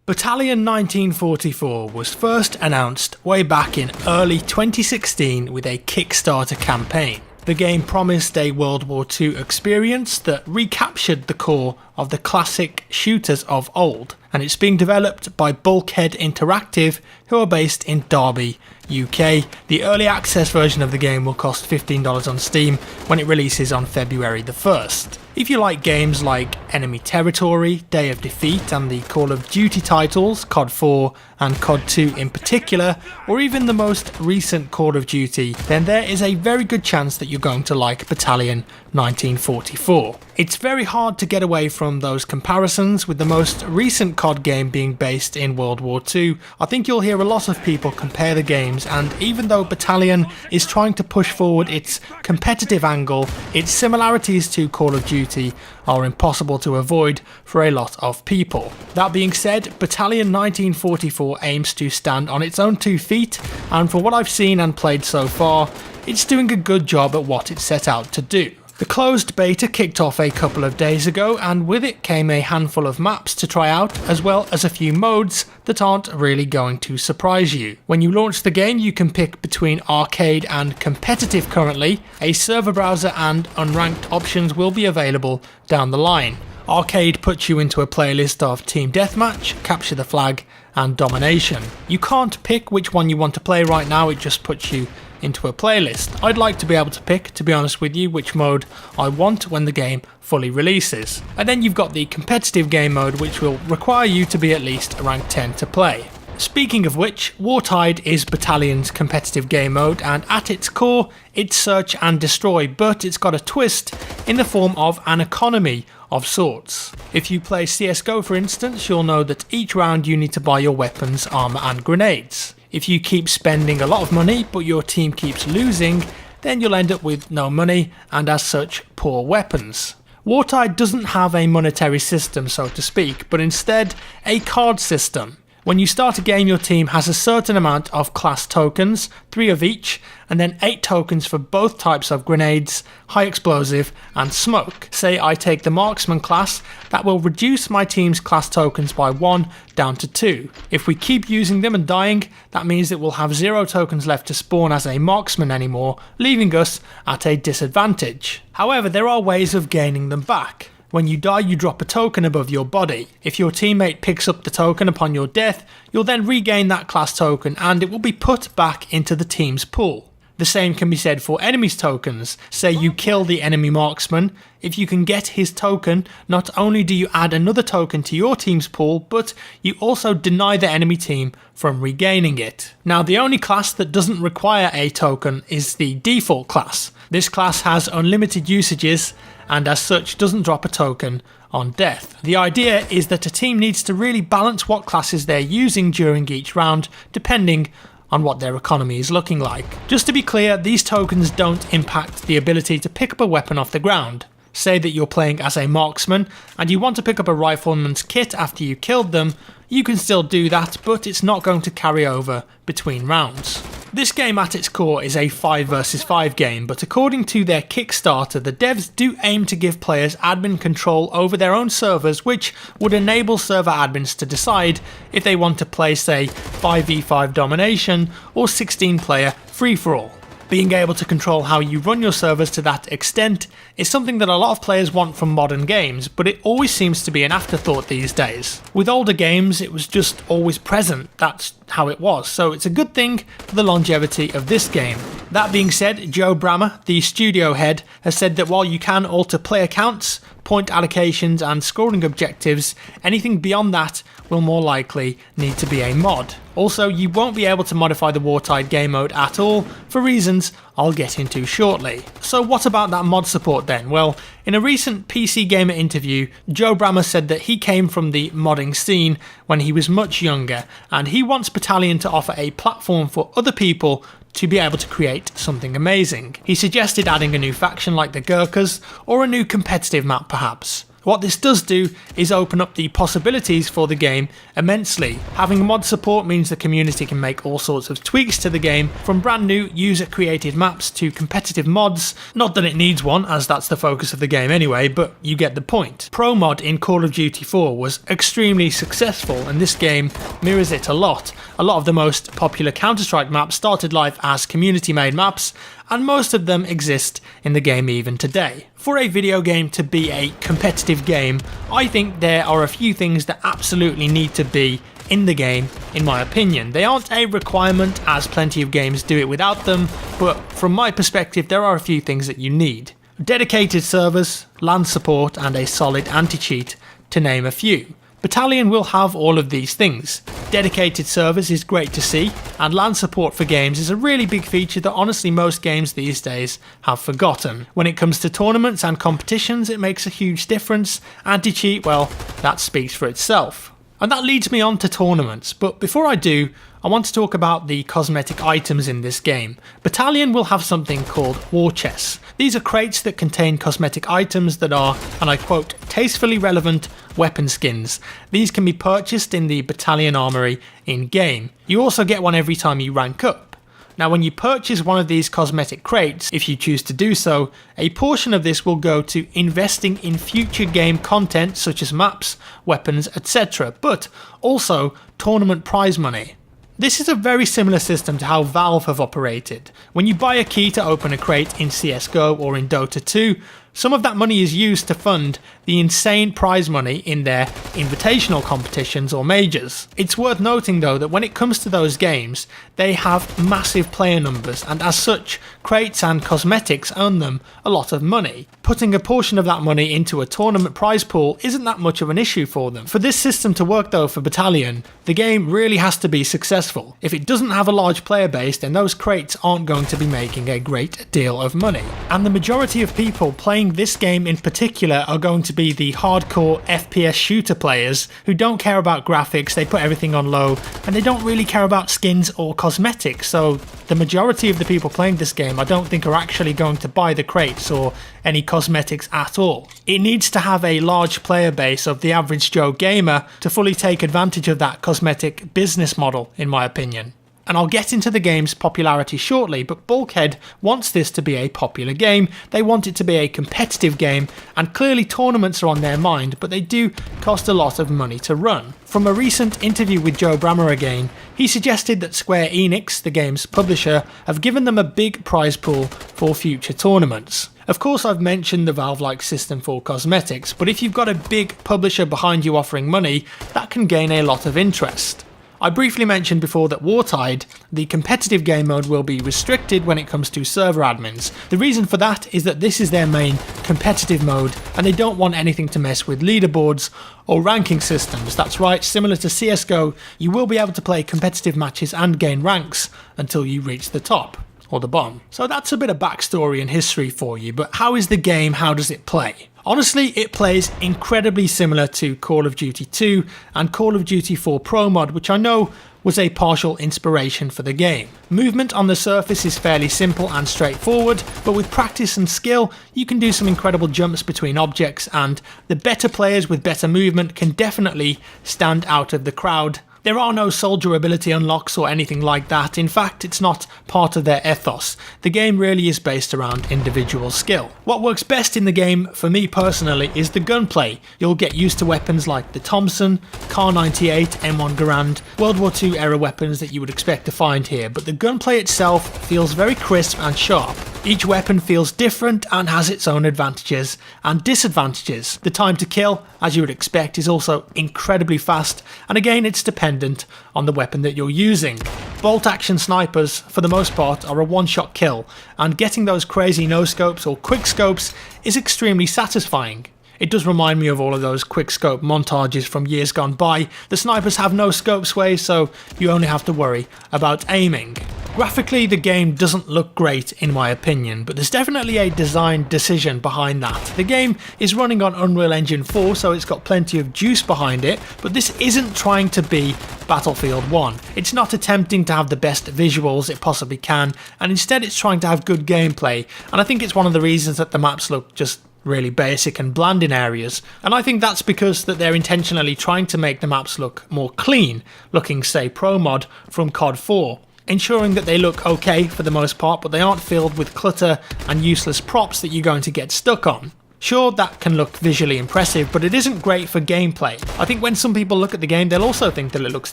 Battalion 1944 was first announced way back in early 2016 with a Kickstarter campaign. The game promised a World War II experience that recaptured the core of the classic shooters of old, and it's being developed by Bulkhead Interactive, who are based in Derby, UK. The early access version of the game will cost $15 on Steam when it releases on February the 1st. If you like games like Enemy Territory, Day of Defeat and the Call of Duty titles, COD 4 and COD 2 in particular, or even the most recent Call of Duty, then there is a very good chance that you're going to like Battalion 1944. It's very hard to get away from those comparisons, with the most recent COD game being based in World War II. I think you'll hear a lot of people compare the games, and even though Battalion is trying to push forward its competitive angle, its similarities to Call of Duty are impossible to avoid for a lot of people. That being said, Battalion 1944 aims to stand on its own 2 feet, and for what I've seen and played so far, it's doing a good job at what it set out to do. The closed beta kicked off a couple of days ago, and with it came a handful of maps to try out, as well as a few modes that aren't really going to surprise you. When you launch the game, you can pick between arcade and competitive currently. A server browser and unranked options will be available down the line. Arcade puts you into a playlist of Team Deathmatch, Capture the Flag and Domination. You can't pick which one you want to play right now, it just puts you into a playlist. I'd like to be able to pick, to be honest with you, which mode I want when the game fully releases. And then you've got the competitive game mode, which will require you to be at least rank 10 to play. Speaking of which, Wartide is Battalion's competitive game mode, and at its core, it's search and destroy, but it's got a twist in the form of an economy of sorts. If you play CSGO for instance, you'll know that each round you need to buy your weapons, armor and grenades. If you keep spending a lot of money but your team keeps losing, then you'll end up with no money and as such poor weapons. Wartide doesn't have a monetary system, so to speak, but instead a card system. When you start a game, your team has a certain amount of class tokens, 3 of each, and then 8 tokens for both types of grenades, high explosive and smoke. Say I take the marksman class, that will reduce my team's class tokens by 1 down to 2. If we keep using them and dying, that means that we'll have 0 tokens left to spawn as a marksman anymore, leaving us at a disadvantage. However, there are ways of gaining them back. When you die, you drop a token above your body. If your teammate picks up the token upon your death, you'll then regain that class token and it will be put back into the team's pool. The same can be said for enemies' tokens. Say you kill the enemy marksman, if you can get his token, not only do you add another token to your team's pool, but you also deny the enemy team from regaining it. Now, the only class that doesn't require a token is the default class. This class has unlimited usages and as such doesn't drop a token on death. The idea is that a team needs to really balance what classes they're using during each round, depending on what their economy is looking like. Just to be clear, these tokens don't impact the ability to pick up a weapon off the ground. Say that you're playing as a marksman and you want to pick up a rifleman's kit after you killed them, you can still do that, but it's not going to carry over between rounds. This game at its core is a 5 versus 5 game, but according to their Kickstarter, the devs do aim to give players admin control over their own servers, which would enable server admins to decide if they want to play, say, 5v5 domination or 16-player free-for-all. Being able to control how you run your servers to that extent is something that a lot of players want from modern games, but it always seems to be an afterthought these days. With older games, it was just always present, that's how it was, so it's a good thing for the longevity of this game. That being said, Joe Brammer, the studio head, has said that while you can alter player counts, point allocations and scoring objectives, anything beyond that will more likely need to be a mod. Also, you won't be able to modify the Wartide game mode at all, for reasons I'll get into shortly. So what about that mod support then? Well, in a recent PC Gamer interview, Joe Brammer said that he came from the modding scene when he was much younger, and he wants Battalion to offer a platform for other people to be able to create something amazing. He suggested adding a new faction like the Gurkhas, or a new competitive map perhaps. What this does do is open up the possibilities for the game immensely. Having mod support means the community can make all sorts of tweaks to the game, from brand new user created maps to competitive mods. Not that it needs one, as that's the focus of the game anyway, but you get the point. Pro mod in Call of Duty 4 was extremely successful, and this game mirrors it a lot. A lot of the most popular Counter-Strike maps started life as community made maps, and most of them exist in the game even today. For a video game to be a competitive game, I think there are a few things that absolutely need to be in the game, in my opinion. They aren't a requirement, as plenty of games do it without them, but from my perspective there are a few things that you need. Dedicated servers, LAN support, and a solid anti-cheat, to name a few. Battalion will have all of these things. Dedicated servers is great to see, and LAN support for games is a really big feature that honestly most games these days have forgotten. When it comes to tournaments and competitions, it makes a huge difference. Anti-cheat, well, that speaks for itself. And that leads me on to tournaments, but before I do, I want to talk about the cosmetic items in this game. Battalion will have something called war chests. These are crates that contain cosmetic items that are, and I quote, tastefully relevant weapon skins. These can be purchased in the Battalion armory in-game. You also get one every time you rank up. Now when you purchase one of these cosmetic crates, if you choose to do so, a portion of this will go to investing in future game content such as maps, weapons, etc., but also tournament prize money. This is a very similar system to how Valve have operated. When you buy a key to open a crate in CSGO or in Dota 2, some of that money is used to fund the insane prize money in their invitational competitions or majors. It's worth noting though that when it comes to those games, they have massive player numbers, and as such, crates and cosmetics earn them a lot of money. Putting a portion of that money into a tournament prize pool isn't that much of an issue for them. For this system to work though for Battalion, the game really has to be successful. If it doesn't have a large player base, then those crates aren't going to be making a great deal of money. And the majority of people playing this game in particular are going to be the hardcore FPS shooter players who don't care about graphics, they put everything on low, and they don't really care about skins or cosmetics. So the majority of the people playing this game I don't think are actually going to buy the crates or any cosmetics at all. It needs to have a large player base of the average Joe gamer to fully take advantage of that cosmetic business model, in my opinion. And I'll get into the game's popularity shortly, but Bulkhead wants this to be a popular game, they want it to be a competitive game, and clearly tournaments are on their mind, but they do cost a lot of money to run. From a recent interview with Joe Brammer again, he suggested that Square Enix, the game's publisher, have given them a big prize pool for future tournaments. Of course I've mentioned the Valve-like system for cosmetics, but if you've got a big publisher behind you offering money, that can gain a lot of interest. I briefly mentioned before that Wartide, the competitive game mode, will be restricted when it comes to server admins. The reason for that is that this is their main competitive mode and they don't want anything to mess with leaderboards or ranking systems. That's right, similar to CSGO, you will be able to play competitive matches and gain ranks until you reach the top. Or the bottom. So that's a bit of backstory and history for you, but how is the game, how does it play? Honestly, it plays incredibly similar to Call of Duty 2 and Call of Duty 4 Pro Mod, which I know was a partial inspiration for the game. Movement on the surface is fairly simple and straightforward, but with practice and skill, you can do some incredible jumps between objects, and the better players with better movement can definitely stand out of the crowd. There are no soldier ability unlocks or anything like that. In fact, it's not part of their ethos. The game really is based around individual skill. What works best in the game, for me personally, is the gunplay. You'll get used to weapons like the Thompson, Kar 98, M1 Garand, World War II era weapons that you would expect to find here, but the gunplay itself feels very crisp and sharp. Each weapon feels different and has its own advantages and disadvantages. The time to kill, as you would expect, is also incredibly fast, and again it's dependent on the weapon that you're using. Bolt action snipers, for the most part, are a one-shot kill, and getting those crazy no-scopes or quick-scopes is extremely satisfying. It does remind me of all of those quick-scope montages from years gone by. The snipers have no scope sway, so you only have to worry about aiming. Graphically, the game doesn't look great in my opinion, but there's definitely a design decision behind that. The game is running on Unreal Engine 4, so it's got plenty of juice behind it, but this isn't trying to be Battlefield 1. It's not attempting to have the best visuals it possibly can, and instead it's trying to have good gameplay, and I think it's one of the reasons that the maps look just really basic and bland in areas, and I think that's because that they're intentionally trying to make the maps look more clean, looking say Pro Mod from COD 4, ensuring that they look okay for the most part, but they aren't filled with clutter and useless props that you're going to get stuck on. Sure, that can look visually impressive, but it isn't great for gameplay. I think when some people look at the game, they'll also think that it looks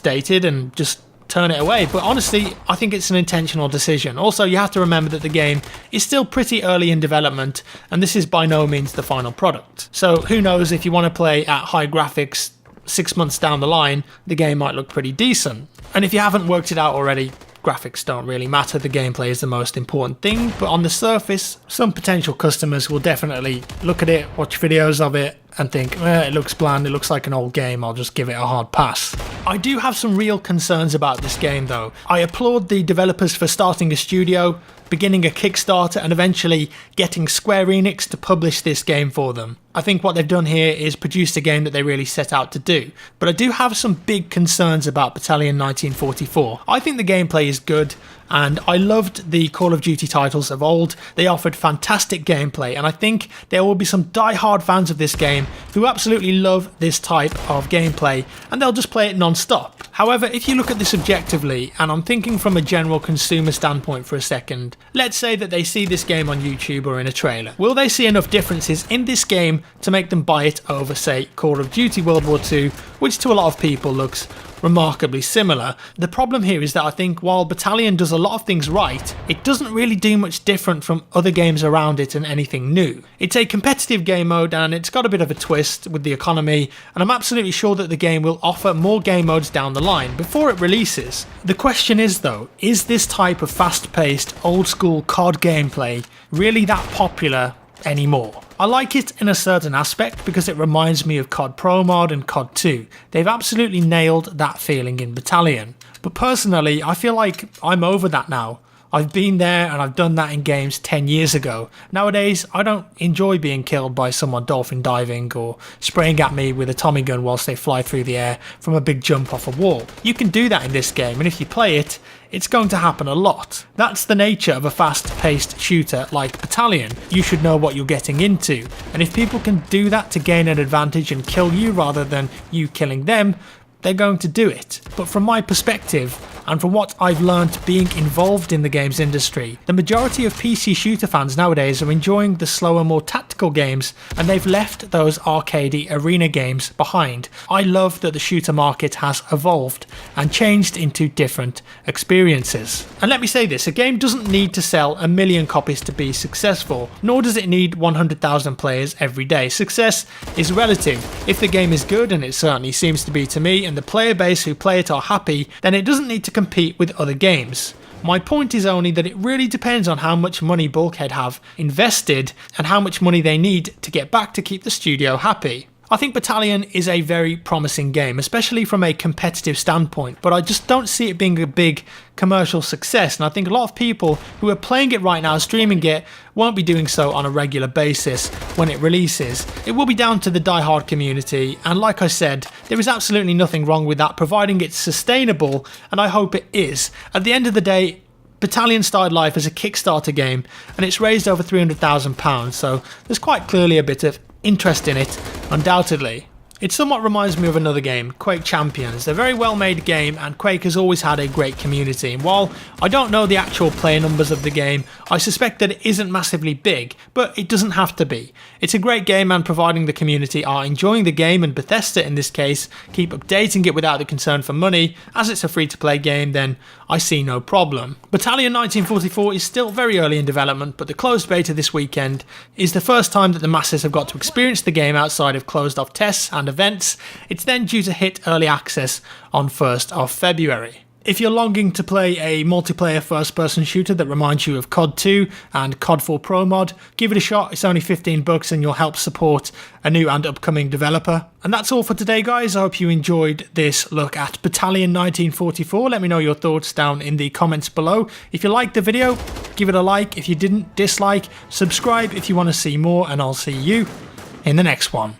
dated and just turn it away, but honestly, I think it's an intentional decision. Also, you have to remember that the game is still pretty early in development, and this is by no means the final product. So who knows, if you want to play at high graphics 6 months down the line, the game might look pretty decent. And if you haven't worked it out already, graphics don't really matter, the gameplay is the most important thing, but on the surface, some potential customers will definitely look at it, watch videos of it, and think, it looks bland, it looks like an old game, I'll just give it a hard pass. I do have some real concerns about this game though. I applaud the developers for starting a studio, beginning a Kickstarter, and eventually getting Square Enix to publish this game for them. I think what they've done here is produced a game that they really set out to do. But I do have some big concerns about Battalion 1944. I think the gameplay is good, and I loved the Call of Duty titles of old. They offered fantastic gameplay, and I think there will be some die-hard fans of this game who absolutely love this type of gameplay, and they'll just play it non-stop. However, if you look at this objectively, and I'm thinking from a general consumer standpoint for a second, let's say that they see this game on YouTube or in a trailer. Will they see enough differences in this game to make them buy it over, say, Call of Duty World War II, which to a lot of people looks remarkably similar? The problem here is that I think while Battalion does a lot of things right, it doesn't really do much different from other games around it and anything new. It's a competitive game mode and it's got a bit of a twist with the economy, and I'm absolutely sure that the game will offer more game modes down the line before it releases. The question is though, is this type of fast-paced, old-school COD gameplay really that popular anymore? I like it in a certain aspect because it reminds me of COD Pro Mod and COD 2. They've absolutely nailed that feeling in Battalion. But personally, I feel like I'm over that now. I've been there and I've done that in games 10 years ago. Nowadays, I don't enjoy being killed by someone dolphin diving or spraying at me with a Tommy gun whilst they fly through the air from a big jump off a wall. You can do that in this game, and if you play it, it's going to happen a lot. That's the nature of a fast-paced shooter like Battalion. You should know what you're getting into, and if people can do that to gain an advantage and kill you rather than you killing them, they're going to do it. But from my perspective, and from what I've learned being involved in the games industry, the majority of PC shooter fans nowadays are enjoying the slower, more tactical games, and they've left those arcadey arena games behind. I love that the shooter market has evolved and changed into different experiences. And let me say this, a game doesn't need to sell 1 million copies to be successful, nor does it need 100,000 players every day. Success is relative. If the game is good, and it certainly seems to be to me, and the player base who play it are happy, then it doesn't need to compete with other games. My point is only that it really depends on how much money Bulkhead have invested and how much money they need to get back to keep the studio happy. I think Battalion is a very promising game, especially from a competitive standpoint, but I just don't see it being a big commercial success, and I think a lot of people who are playing it right now, streaming it, won't be doing so on a regular basis when it releases. It will be down to the die-hard community, and like I said, there is absolutely nothing wrong with that, providing it's sustainable, and I hope it is. At the end of the day, Battalion started life as a Kickstarter game, and it's raised over £300,000, so there's quite clearly a bit of interest in it, undoubtedly. It somewhat reminds me of another game, Quake Champions. They're a very well made game, and Quake has always had a great community, and while I don't know the actual player numbers of the game, I suspect that it isn't massively big, but it doesn't have to be. It's a great game, and providing the community are enjoying the game, and Bethesda in this case keep updating it without the concern for money, as it's a free to play game, then I see no problem. Battalion 1944 is still very early in development, but the closed beta this weekend is the first time that the masses have got to experience the game outside of closed off tests and events. It's then due to hit early access on 1st of February. If you're longing to play a multiplayer first-person shooter that reminds you of COD 2 and COD 4 Pro Mod, give it a shot. It's only $15 and you'll help support a new and upcoming developer. And that's all for today, guys. I hope you enjoyed this look at Battalion 1944. Let me know your thoughts down in the comments below. If you liked the video, give it a like. If you didn't, dislike. Subscribe if you want to see more, and I'll see you in the next one.